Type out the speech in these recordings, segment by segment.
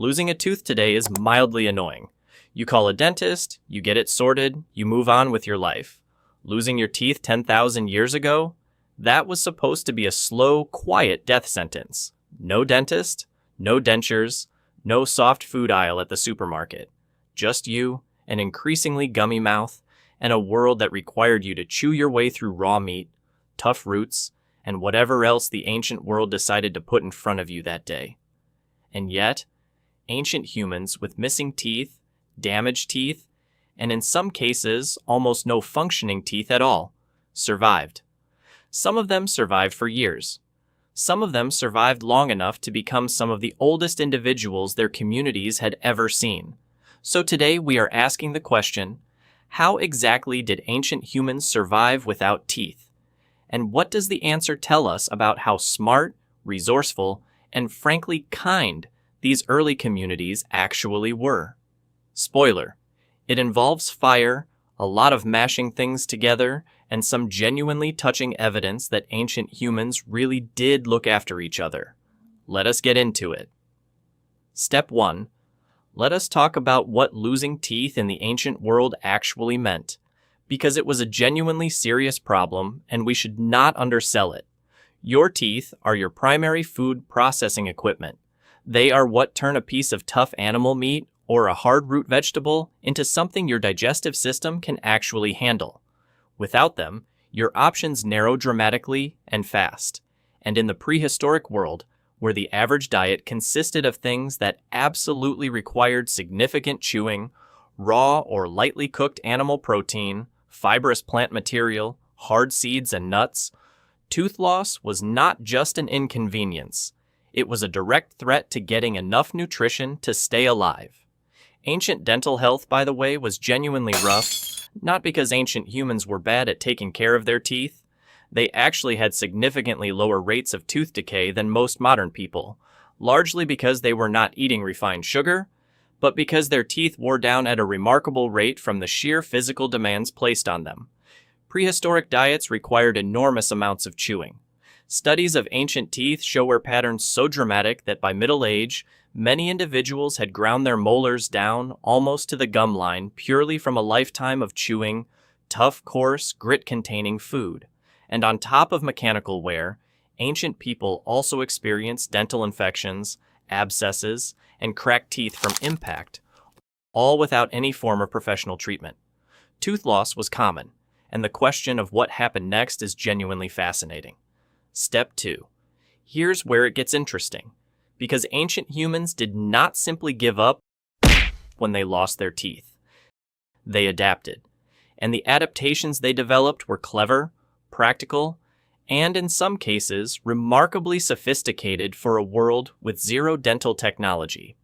Losing a tooth today is mildly annoying. You call a dentist, you get it sorted, you move on with your life. Losing your teeth 10,000 years ago? That was supposed to be a slow, quiet death sentence. No dentist, no dentures, no soft food aisle at the supermarket. Just you, an increasingly gummy mouth, and a world that required you to chew your way through raw meat, tough roots, and whatever else the ancient world decided to put in front of you that day. And yet, ancient humans with missing teeth, damaged teeth, and in some cases, almost no functioning teeth at all, survived. Some of them survived for years. Some of them survived long enough to become some of the oldest individuals their communities had ever seen. So today we are asking the question, how exactly did ancient humans survive without teeth? And what does the answer tell us about how smart, resourceful, and frankly kind these early communities actually were? Spoiler, it involves fire, a lot of mashing things together, and some genuinely touching evidence that ancient humans really did look after each other. Let us get into it. Step 1. Let us talk about what losing teeth in the ancient world actually meant, because it was a genuinely serious problem and we should not undersell it. Your teeth are your primary food processing equipment. They are what turn a piece of tough animal meat or a hard root vegetable into something your digestive system can actually handle. Without them, your options narrow dramatically and fast. And in the prehistoric world, where the average diet consisted of things that absolutely required significant chewing, raw or lightly cooked animal protein, fibrous plant material, hard seeds and nuts, tooth loss was not just an inconvenience. It was a direct threat to getting enough nutrition to stay alive. Ancient dental health, by the way, was genuinely rough, not because ancient humans were bad at taking care of their teeth. They actually had significantly lower rates of tooth decay than most modern people, largely because they were not eating refined sugar, but because their teeth wore down at a remarkable rate from the sheer physical demands placed on them. Prehistoric diets required enormous amounts of chewing. Studies of ancient teeth show where patterns so dramatic that by middle age, many individuals had ground their molars down almost to the gum line purely from a lifetime of chewing tough, coarse, grit-containing food. And on top of mechanical wear, ancient people also experienced dental infections, abscesses, and cracked teeth from impact, all without any form of professional treatment. Tooth loss was common, and the question of what happened next is genuinely fascinating. Step 2. Here's where it gets interesting, because ancient humans did not simply give up when they lost their teeth. They adapted, and the adaptations they developed were clever, practical, and in some cases, remarkably sophisticated for a world with zero dental technology.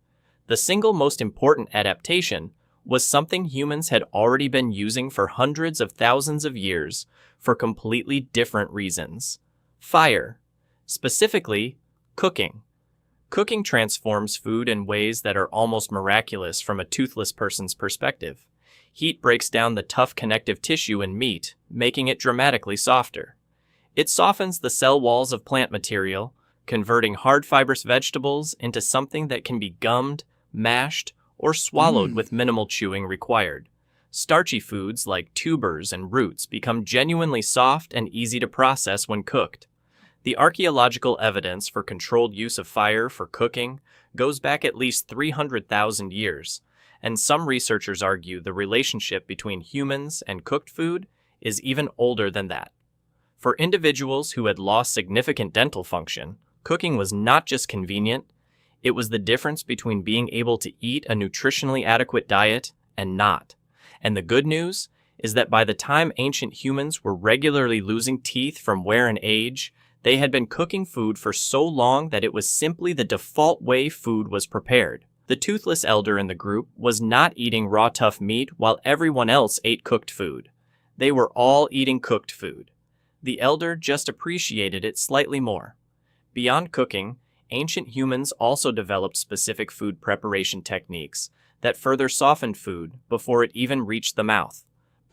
The single most important adaptation was something humans had already been using for hundreds of thousands of years for completely different reasons. Fire. Specifically, cooking. Cooking transforms food in ways that are almost miraculous from a toothless person's perspective. Heat breaks down the tough connective tissue in meat, making it dramatically softer. It softens the cell walls of plant material, converting hard fibrous vegetables into something that can be gummed, mashed, or swallowed with minimal chewing required. Starchy foods like tubers and roots become genuinely soft and easy to process when cooked. The archaeological evidence for controlled use of fire for cooking goes back at least 300,000 years, and some researchers argue the relationship between humans and cooked food is even older than that. For individuals who had lost significant dental function, cooking was not just convenient, it was the difference between being able to eat a nutritionally adequate diet and not. And the good news is that by the time ancient humans were regularly losing teeth from wear and age, they had been cooking food for so long that it was simply the default way food was prepared. The toothless elder in the group was not eating raw tough meat while everyone else ate cooked food. They were all eating cooked food. The elder just appreciated it slightly more. Beyond cooking, ancient humans also developed specific food preparation techniques that further softened food before it even reached the mouth.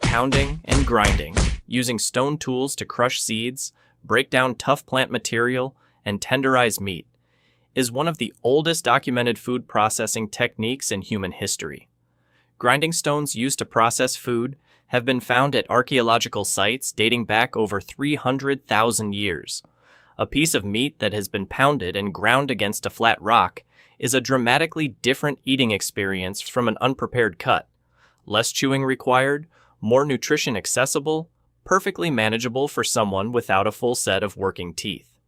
Pounding and grinding, using stone tools to crush seeds, break down tough plant material, and tenderize meat. is one of the oldest documented food processing techniques in human history. Grinding stones used to process food have been found at archaeological sites dating back over 300,000 years. A piece of meat that has been pounded and ground against a flat rock is a dramatically different eating experience from an unprepared cut. Less chewing required, more nutrition accessible, perfectly manageable for someone without a full set of working teeth.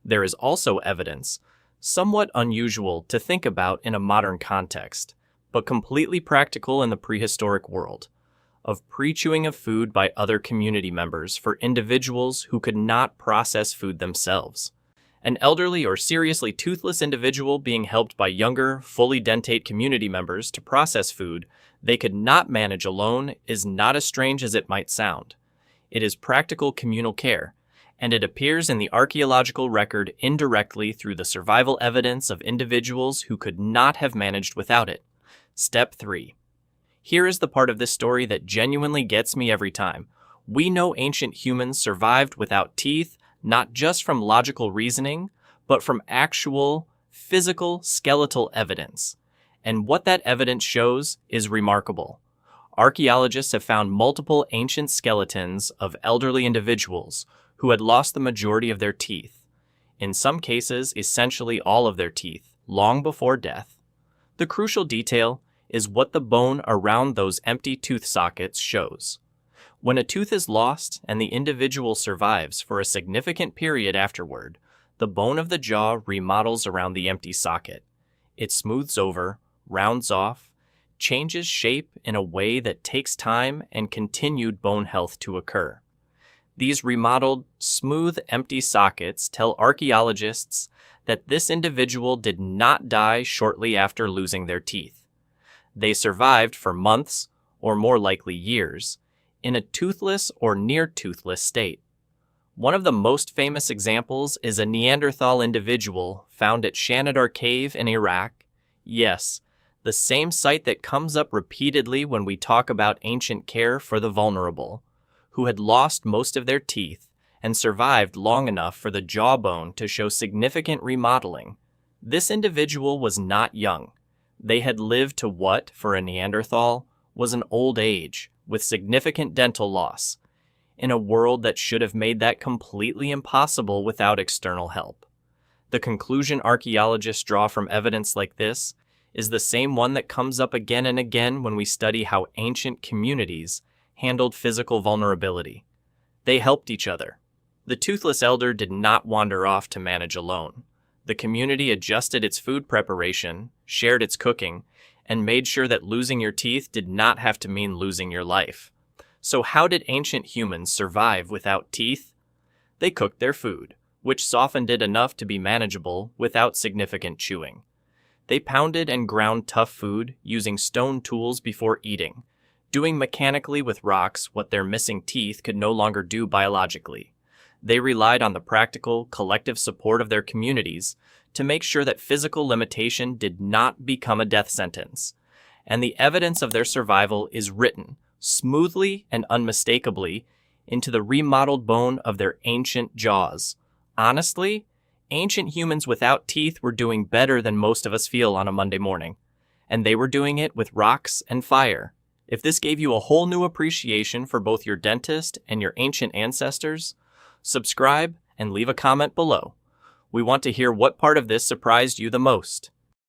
There is also evidence, somewhat unusual to think about in a modern context, but completely practical in the prehistoric world, of pre-chewing of food by other community members for individuals who could not process food themselves. An elderly or seriously toothless individual being helped by younger, fully dentate community members to process food they could not manage alone is not as strange as it might sound. It is practical communal care, and it appears in the archaeological record indirectly through the survival evidence of individuals who could not have managed without it. Step 3. Here is the part of this story that genuinely gets me every time. We know ancient humans survived without teeth, not just from logical reasoning, but from actual, physical, skeletal evidence. And what that evidence shows is remarkable. Archaeologists have found multiple ancient skeletons of elderly individuals who had lost the majority of their teeth, in some cases essentially all of their teeth, long before death. The crucial detail is what the bone around those empty tooth sockets shows. When a tooth is lost and the individual survives for a significant period afterward, the bone of the jaw remodels around the empty socket. It smooths over, rounds off, changes shape in a way that takes time and continued bone health to occur. These remodeled, smooth, empty sockets tell archaeologists that this individual did not die shortly after losing their teeth. They survived for months, or more likely years, in a toothless or near-toothless state. One of the most famous examples is a Neanderthal individual found at Shanidar Cave in Iraq. Yes, the same site that comes up repeatedly when we talk about ancient care for the vulnerable, who had lost most of their teeth and survived long enough for the jawbone to show significant remodeling. This individual was not young. They had lived to what, for a Neanderthal, was an old age, with significant dental loss, in a world that should have made that completely impossible without external help. The conclusion archaeologists draw from evidence like this is the same one that comes up again and again when we study how ancient communities handled physical vulnerability. They helped each other. The toothless elder did not wander off to manage alone. The community adjusted its food preparation, shared its cooking, and made sure that losing your teeth did not have to mean losing your life. So how did ancient humans survive without teeth? They cooked their food, which softened it enough to be manageable without significant chewing. They pounded and ground tough food using stone tools before eating, doing mechanically with rocks what their missing teeth could no longer do biologically. They relied on the practical, collective support of their communities to make sure that physical limitation did not become a death sentence. And the evidence of their survival is written, smoothly and unmistakably, into the remodeled bone of their ancient jaws. Honestly, ancient humans without teeth were doing better than most of us feel on a Monday morning. And they were doing it with rocks and fire. If this gave you a whole new appreciation for both your dentist and your ancient ancestors, subscribe and leave a comment below. We want to hear what part of this surprised you the most.